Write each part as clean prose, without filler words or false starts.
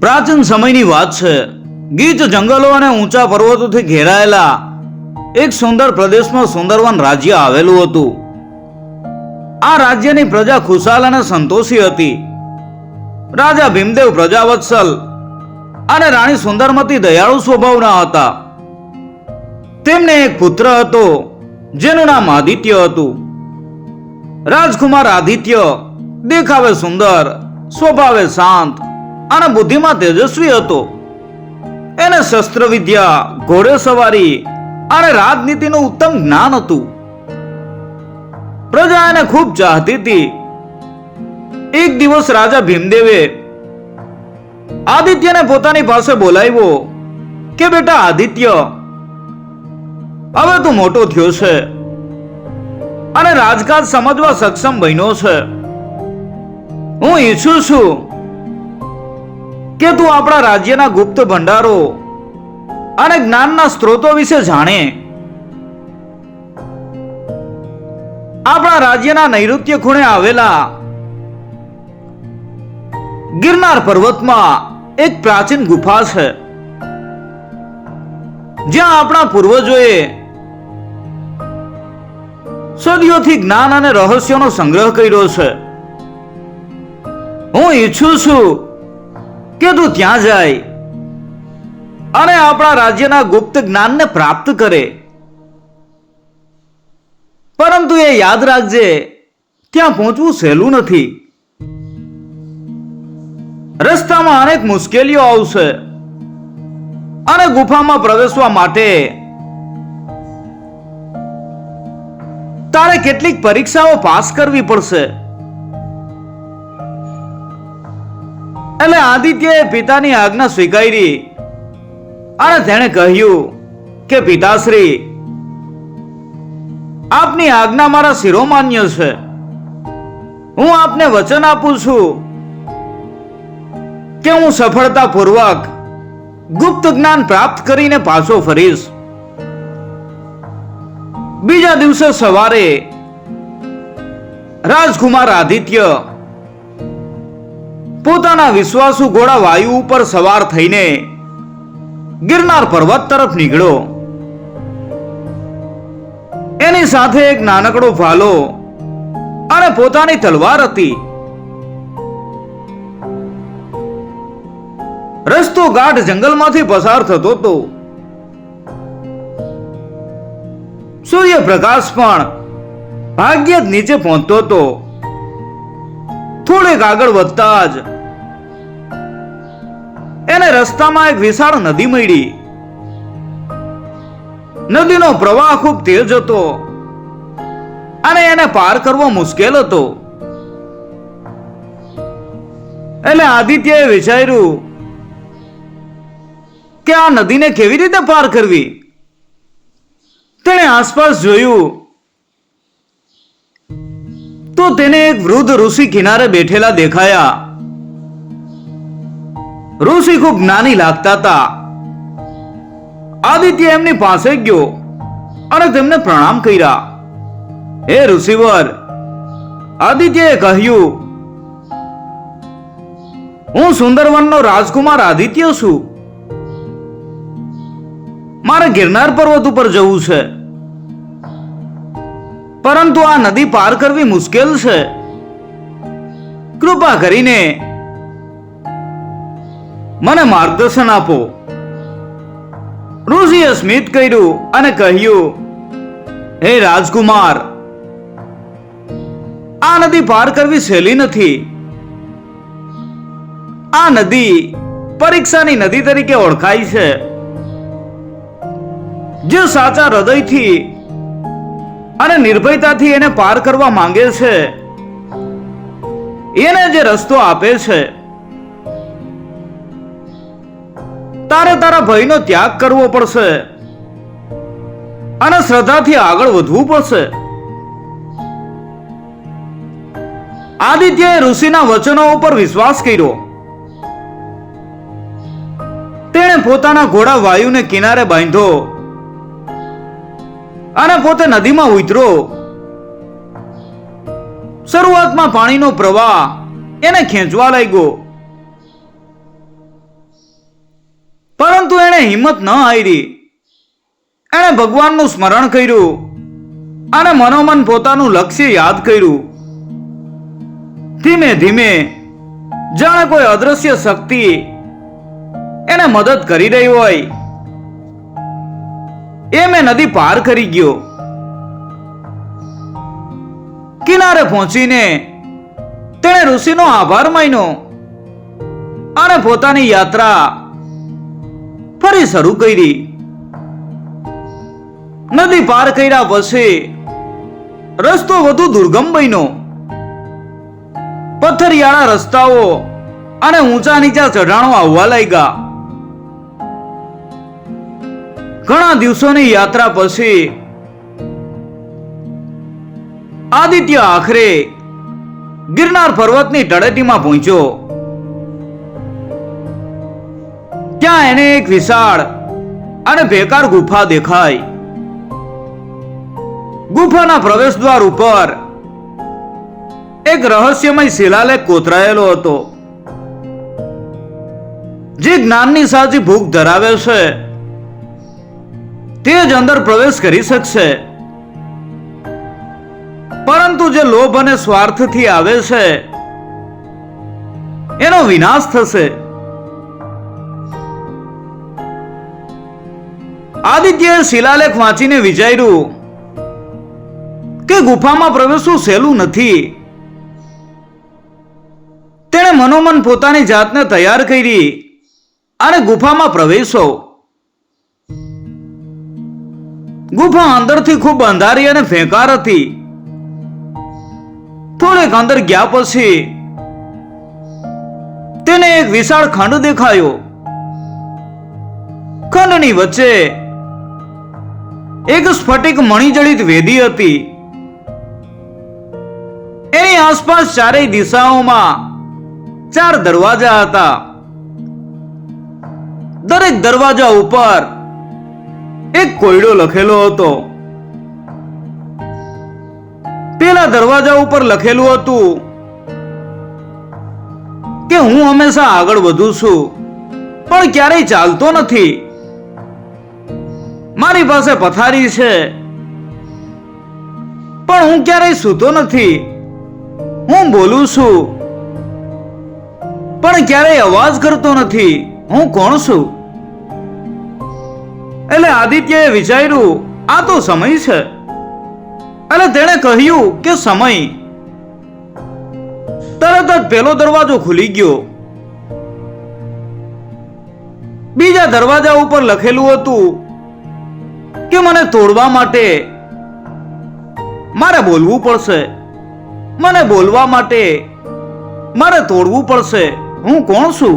પ્રાચીન સમયની વાત છે. ગીચ જંગલો અને ઊંચા પર્વતોથી ઘેરાયેલા એક સુંદર પ્રદેશમાં સુંદરવન રાજ્ય આવેલું હતું. આ રાજ્યની પ્રજા ખુશાલ અને સંતોષી હતી. રાજા ભીમદેવ પ્રજાવત્સલ અને રાણી સુંદરમતી દયાળુ સ્વભાવના હતા. તેમને એક પુત્ર હતો જેનું નામ આદિત્ય હતું. રાજકુમાર આદિત્ય દેખાવે સુંદર, સ્વભાવે શાંત અને બુદ્ધિમાં તેજસ્વી હતો. એને શસ્ત્ર વિદ્યા, ઘોડેસવારી અને રાજનીતિનું ઉત્તમ જ્ઞાન હતું. પ્રજા એને ખૂબ ચાહતી હતી. એક દિવસ રાજા ભીમદેવે આદિત્યને પોતાની પાસે બોલાવ્યો કે બેટા આદિત્ય, હવે તું મોટો થયો છે અને રાજકાજ સમજવા સક્ષમ બન્યો છે. હું ઈચ્છું છું કે તું આપણા રાજ્યના ગુપ્ત ભંડારો અને જ્ઞાનના સ્ત્રોતો વિશે જાણે. આપણા રાજ્યના નૈઋત્ય ખૂણે આવેલા ગિરનાર પર્વતમાં એક પ્રાચીન ગુફા છે જ્યાં આપણા પૂર્વજોએ સદીઓથી જ્ઞાન અને રહસ્યોનો સંગ્રહ કર્યો છે. હું ઈચ્છું છું કે તું ત્યાં જાય અને આપણા રાજ્યના ગુપ્ત જ્ઞાનને પ્રાપ્ત કરે. પરંતુ એ યાદ રાખજે, ત્યાં પહોંચવું સહેલું નથી. રસ્તામાં અનેક મુશ્કેલીઓ આવશે અને ગુફામાં પ્રવેશવા માટે તારે કેટલીક પરીક્ષાઓ પાસ કરવી પડશે. એટલે આદિત્યએ પિતાની આજ્ઞા સ્વીકારી અને તેણે કહ્યું કે પિતાશ્રી, આપની આજ્ઞા મારા શિરોમાન્ય છે. હું આપને વચન આપું છું કે હું સફળતાપૂર્વક ગુપ્ત જ્ઞાન પ્રાપ્ત કરીને પાછો ફરીશ. બીજા દિવસે સવારે રાજકુમાર આદિત્ય પોતાના વિશ્વાસુ ઘોડા વાયુ ઉપર સવાર થઈને ગિરનાર પર્વત તરફ નીકળ્યો. એની સાથે એક નાનકડો ભાલો અને પોતાની તલવાર હતી. રસ્તો ગાઢ જંગલમાંથી પસાર થતો હતો. સૂર્યપ્રકાશ પણ ભાગ્યે જ નીચે પહોંચતો હતો. થોડેક આગળ વધતા જ એને રસ્તામાં એક વિશાળ નદી મળી. નદીનો પ્રવાહ ખૂબ તેજ હતો અને એને પાર કરવો મુશ્કેલ હતો. એટલે આદિત્યએ વિચાર્યું કે આ નદીને કેવી રીતે પાર કરવી. તેણે આસપાસ જોયું તો તેને એક વૃદ્ધ ઋષિ કિનારે બેઠેલા દેખાયા. ઋષિ ખૂબ જ્ઞાની લાગતા હતા. આદિત્ય એમની પાસે ગયો અને તેમને પ્રણામ કર્યા. હે ઋષિવર, આદિત્યએ કહ્યું, હું સુંદરવનનો રાજકુમાર આદિત્ય છું. મારે ગિરનાર પર્વત ઉપર જવું છે, પરંતુ આ નદી પાર કરવી મુશ્કેલ છે. કૃપા કરીને મને માર્ગદર્શન આપો. ઋષિએ સ્મિત કર્યું અને કહ્યું, હે રાજકુમાર, આ નદી પાર કરવી સહેલી નથી. આ નદી પરીક્ષાની નદી તરીકે ઓળખાય છે. જે સાચા હૃદયથી અને નિર્ભયતાથી એને પાર કરવા માંગે છે એને જે રસ્તો આપે છે. તારે તારા ભયનો ત્યાગ કરવો પડશે અને શ્રદ્ધાથી આગળ વધવું પડશે. આદિત્યએ ઋષિના વચનો ઉપર વિશ્વાસ કર્યો. તેણે પોતાના ઘોડા વાયુને કિનારે બાંધ્યો અને પોતે નદીમાં ઉતર્યો. શરૂઆતમાં પાણીનો પ્રવાહ એને ખેંચવા લાગ્યો, એણે હિંમત ન હારી. એણે ભગવાનનું સ્મરણ કર્યું અને મનોમન પોતાનું લક્ષ્ય યાદ કર્યું. ધીમે ધીમે જાણે કોઈ અદ્રશ્ય શક્તિ એને મદદ કરી રહી હોય એ મેં નદી પાર કરી ગયો. કિનારે પહોંચીને તેણે ઋષિનો આભાર માન્યો અને પોતાની યાત્રા ફરી શરૂ કરી. નદી પાર કર્યા પછી રસ્તો વધુ દુર્ગમ બન્યો. પથ્થરિયાળા રસ્તાઓ અને ઊંચા નીચા ચઢાણો આવવા લાગ્યા. ઘણા દિવસોની યાત્રા પછી આદિત્ય આખરે ગિરનાર પર્વતની તળેટીમાં પહોંચ્યો. ત્યાં એને એક વિશાળ અને બેકાર ગુફા દેખાઈ. ગુફાના પ્રવેશ દ્વાર ઉપર એક રહસ્યમય શિલાલેખ કોતરાયેલો હતો. જે જ્ઞાનની સાચી ભૂખ ધરાવે છે તે જ અંદર પ્રવેશ કરી શકશે, પરંતુ જે લોભ અને સ્વાર્થથી આવે છે એનો વિનાશ થશે. આદિત્યએ શિલાલેખ વાંચીને વિચાર્યું કે ગુફામાં પ્રવેશવું સહેલું નથી. તેણે મનોમન પોતાની જાતને તૈયાર કરી અને ગુફામાં પ્રવેશો. ગુફા અંદરથી ખૂબ અંધારી અને ફેંકાર હતી. થોડેક અંદર ગયા પછી તેને એક વિશાળ ખંડ દેખાયો. ખંડની વચ્ચે એક સ્ફટિક મણિજડિત વેદી હતી. એની આસપાસ ચારેય દિશાઓમાં 4 દરવાજા હતા. દરેક દરવાજા ઉપર એક કોયડો લખેલો હતો. પેલા દરવાજા ઉપર લખેલું હતું કે હું હંમેશા આગળ વધું છું પણ ક્યારેય ચાલતો નથી. મારી પાસે પથારી છે પણ હું ક્યારેય સૂતો નથી. હું બોલું છું પણ ક્યારેય અવાજ કરતો નથી. હું કોણ છું? એટલે આદિત્યએ વિચાર્યું આ તો સમય છે. એટલે તેણે કહ્યું કે સમય. તરત જ પેલો દરવાજો ખુલી ગયો. બીજા દરવાજા ઉપર લખેલું હતું કે મને તોડવા માટે મારે બોલવું પડશે. મને બોલવા માટે મારે તોડવું પડશે. હું કોણ છું?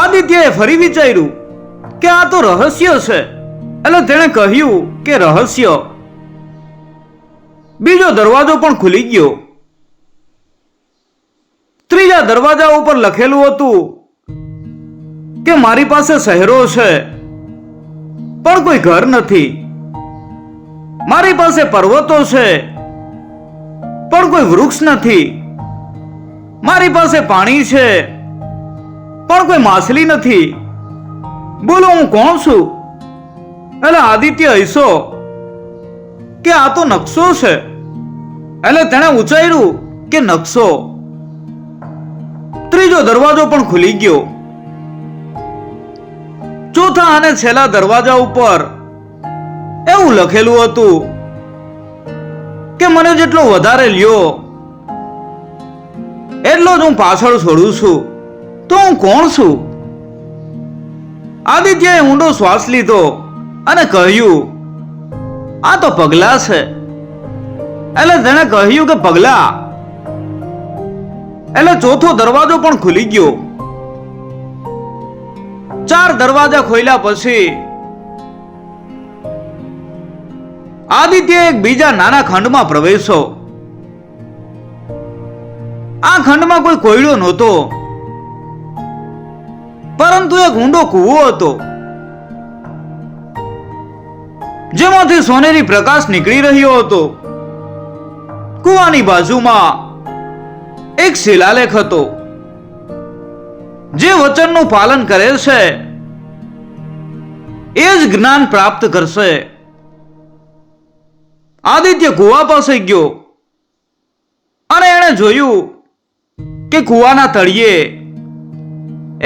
આદિત્યએ ફરી વિચાર્યું કે આ તો રહસ્ય છે. એટલે તેણે કહ્યું કે રહસ્ય. બીજો દરવાજો પણ ખુલી ગયો. ત્રીજા દરવાજા ઉપર લખેલું હતું કે મારી પાસે શહેરો છે પણ કોઈ ઘર નથી. મારી પાસે પર્વતો છે પણ કોઈ વૃક્ષ નથી. મારી પાસે પાણી છે પણ કોઈ માછલી નથી. બોલો હું કોણ છું? એટલે આદિત્ય હસ્યો કે આ તો નકશો છે. એટલે તેણે ઉચ્ચાર્યું કે નકશો. ત્રીજો દરવાજો પણ ખુલી ગયો. ચોથા અને છેલ્લા દરવાજા ઉપર એવું લખેલું હતું કે મને જેટલો વધારે લ્યો એટલો જ હું પાછળ છોડું છું. તો હું કોણ છું? આદિત્યએ ઊંડો શ્વાસ લીધો અને કહ્યું આ તો પગલા છે. એટલે તેણે કહ્યું કે પગલા. એટલે ચોથો દરવાજો પણ ખુલી ગયો. 4 દરવાજા ખોલ્યા પછી આદિત્ય એક બીજા નાના ખંડમાં પ્રવેશ્યો. આ ખંડમાં કોઈ કોયડો નહોતો, પરંતુ એક ઊંડો કૂવો હતો જેમાંથી સોનેરી પ્રકાશ નીકળી રહ્યો હતો. કૂવાની બાજુમાં એક શિલાલેખ હતો. જે વચનનું પાલન કરે છે એ જ જ્ઞાન પ્રાપ્ત કરશે. આદિત્ય કુવા પાસે ગયો અને એણે જોયું કે કુવાના તળિયે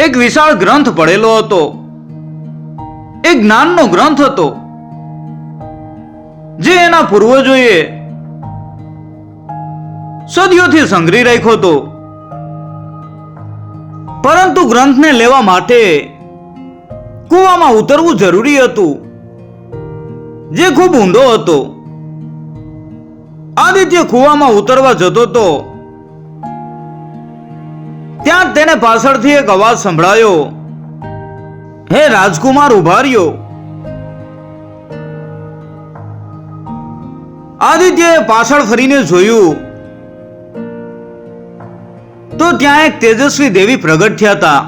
એક વિશાળ ગ્રંથ પડેલો હતો. એ જ્ઞાનનો ગ્રંથ હતો જે એના પૂર્વજોએ સદીઓથી સંગ્રહી રાખ્યો હતો. પરંતુ ગ્રંથને લેવા માટે કુવામાં ઉતરવું જરૂરી હતું, જે ખૂબ ઊંડો હતો. આદિત્ય કુવામાં ઉતરવા જતો હતો ત્યાં તેને પાછળથી એક અવાજ સંભળાયો, હે રાજકુમાર, ઉભા રહ્યો. આદિત્યએ પાછળ ફરીને જોયું તો ત્યાં એક તેજસ્વી દેવી પ્રગટ થયા હતા.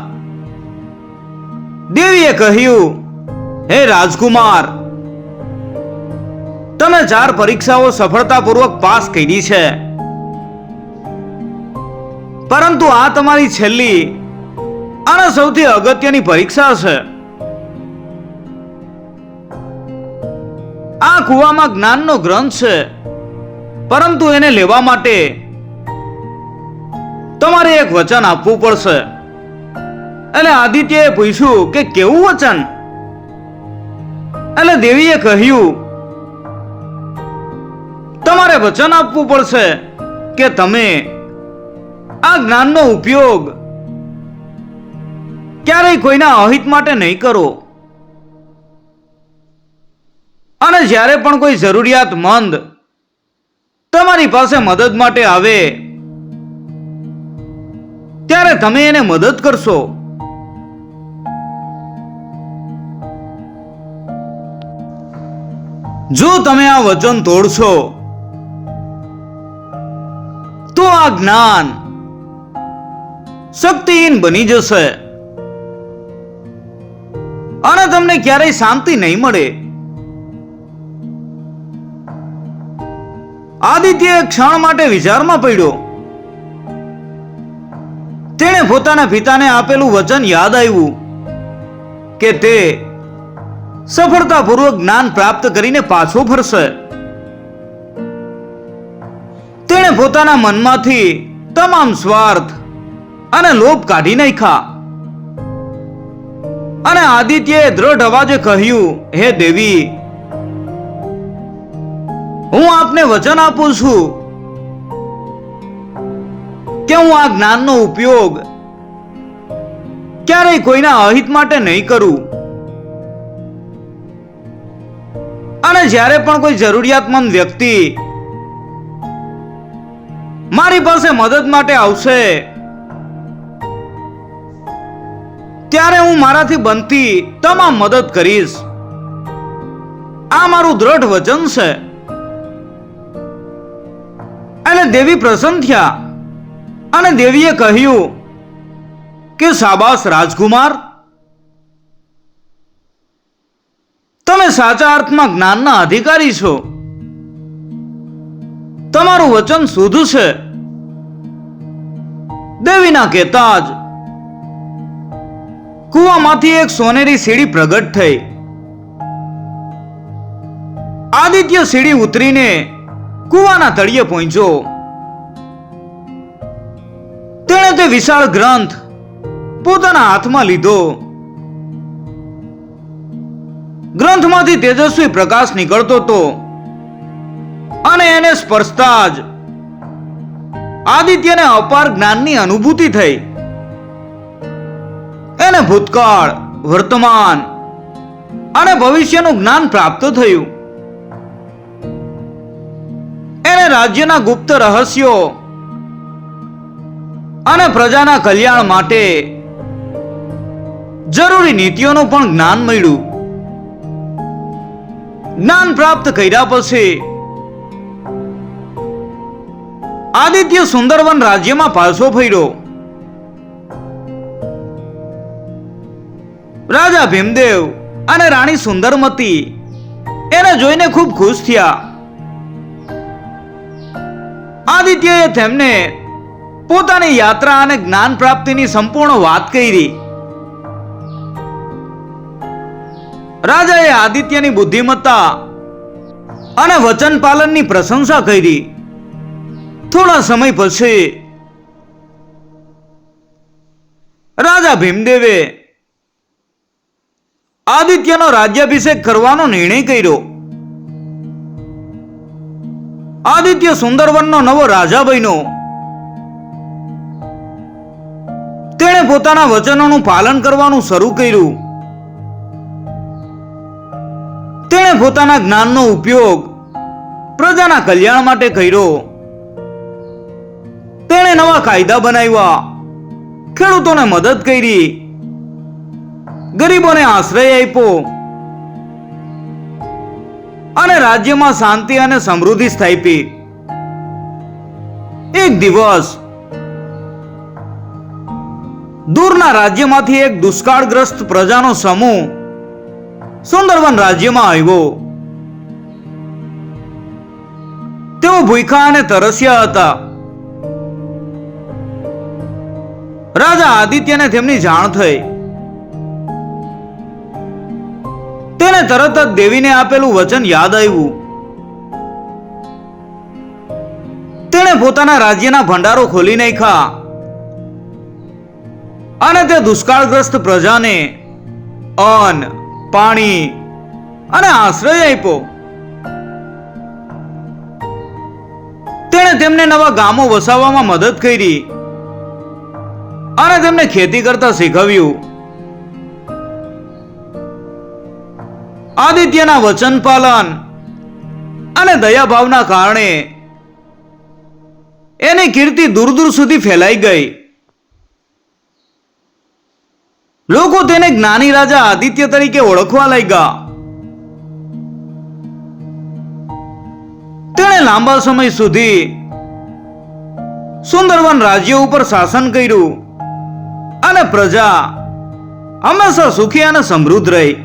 દેવીએ કહ્યું, હે રાજકુમાર, તમે 4 પરીક્ષાઓ સફળતાપૂર્વક પાસ કરી છે, પરંતુ આ તમારી છેલ્લી અને સૌથી અગત્યની પરીક્ષા છે. આ કુવામાં જ્ઞાનનો ગ્રંથ છે, પરંતુ એને લેવા માટે તમારે એક વચન આપવું પડશે. એટલે આદિત્યએ પૂછ્યું કે કેવું વચન? એટલે દેવીએ કહ્યું, તમારે વચન આપવું પડશે કે તમે આ જ્ઞાનનો ઉપયોગ ક્યારેય કોઈના અહિત માટે નહીં કરો, અને જ્યારે પણ કોઈ જરૂરિયાતમંદ તમારી પાસે મદદ માટે આવે ત્યારે તમે એને મદદ કરશો. જો તમે આ વચન તોડશો તો આ જ્ઞાન શક્તિહીન બની જશે અને તમને ક્યારેય શાંતિ નહીં મળે. આદિત્ય એક ક્ષણ માટે વિચારમાં પડ્યો. તેણે પોતાના પિતાને આપેલું વચન યાદ આવ્યું કે તે સફળતાપૂર્વક જ્ઞાન પ્રાપ્ત કરીને પાછો ફરશે. તેણે પોતાના મનમાંથી તમામ સ્વાર્થ અને લોભ કાઢી નાખ્યા અને આદિત્યએ દ્રઢ અવાજે કહ્યું, હે દેવી, હું આપને વચન આપું છું કે હું આ જ્ઞાનનો ઉપયોગ ક્યારેય કોઈના અહિત માટે નહીં કરું, અને જ્યારે પણ કોઈ જરૂરિયાતમંદ વ્યક્તિ મારી પાસે મદદ માટે આવશે ત્યારે હું મારાથી બનતી તમામ મદદ કરીશ. આ મારું દ્રઢ વચન છે. એટલે દેવી પ્રસન્ન થયા અને દેવીએ કહ્યું કે શાબાશ રાજકુમાર, તમે સાચા અર્થમાં જ્ઞાનના અધિકારી છો. તમારું વચન શુદ્ધ છે. દેવીના કહેતા જ કુવામાંથી એક સોનેરી સીડી પ્રગટ થઈ. આદિત્ય સીડી ઉતરીને કુવાના તળિયે પહોંચ્યો. તેણે તે વિશાળ ગ્રંથ પોતાના હાથમાં લીધો. ગ્રંથમાંથી તેજસ્વી પ્રકાશ નીકળતો હતો અને એને સ્પર્શતા જ આદિત્યને અપાર જ્ઞાનની અનુભૂતિ થઈ. એને ભૂતકાળ, વર્તમાન અને ભવિષ્યનું જ્ઞાન પ્રાપ્ત થયું. એને રાજ્યના ગુપ્ત રહસ્યો અને પ્રજાના કલ્યાણ માટે જરૂરી નીતિઓનું પણ જ્ઞાન મળ્યું. જ્ઞાન પ્રાપ્ત કર્યા પછી આદિત્ય સુંદરવન રાજ્યમાં પાછો ફર્યો. રાજા ભીમદેવ અને રાણી સુંદરમતી એને જોઈને ખૂબ ખુશ થયા. આદિત્યએ તેમને પોતાની યાત્રા અને જ્ઞાન પ્રાપ્તિની સંપૂર્ણ વાત કરી. રાજાએ આદિત્યની બુદ્ધિમત્તા અને વચન પાલનની પ્રશંસા કરી. થોડા સમય પછી રાજા ભીમદેવે આદિત્યનો રાજ્યાભિષેક કરવાનો નિર્ણય કર્યો. આદિત્ય સુંદરવનનો નવો રાજા બન્યો. તેણે પોતાના વચનોનું પાલન કરવાનું શરૂ કર્યું. તેણે પોતાના જ્ઞાનનો ઉપયોગ પ્રજાના કલ્યાણ માટે કર્યો. તેણે નવા કાયદા બનાવ્યા, ખેડૂતોને મદદ કરી, ગરીબોને આશ્રય આપ્યો અને રાજ્યમાં શાંતિ અને સમૃદ્ધિ સ્થાપી. એક દિવસ દૂરના રાજ્યમાંથી એક દુષ્કાળગ્રસ્ત પ્રજાનો સમૂહ સુંદરવન રાજ્યમાં આવ્યો. તેઓ ભૂખ્યા અને તરસ્યા હતા. રાજા આદિત્યને તેમની જાણ થઈ. તેને તરત જ દેવીને આપેલું વચન યાદ આવ્યું. તેણે પોતાના રાજ્યના ભંડારો ખોલી નાખ્યા અને તે દુષ્કાળગ્રસ્ત પ્રજાને અન્ન, પાણી અને આશ્રય આપ્યો. તેણે તેમને નવા ગામો વસાવવામાં મદદ કરી અને તેમને ખેતી કરતા શીખવ્યું. આદિત્યના વચન પાલન અને દયાભાવના કારણે એની કીર્તિ દૂર દૂર સુધી ફેલાઈ ગઈ. લોકો તેને જ્ઞાની રાજા આદિત્ય તરીકે ઓળખવા લાગ્યા. તેણે લાંબા સમય સુધી સુંદરવન રાજ્ય ઉપર શાસન કર્યું અને પ્રજા હંમેશા સુખી અને સમૃદ્ધ રહી.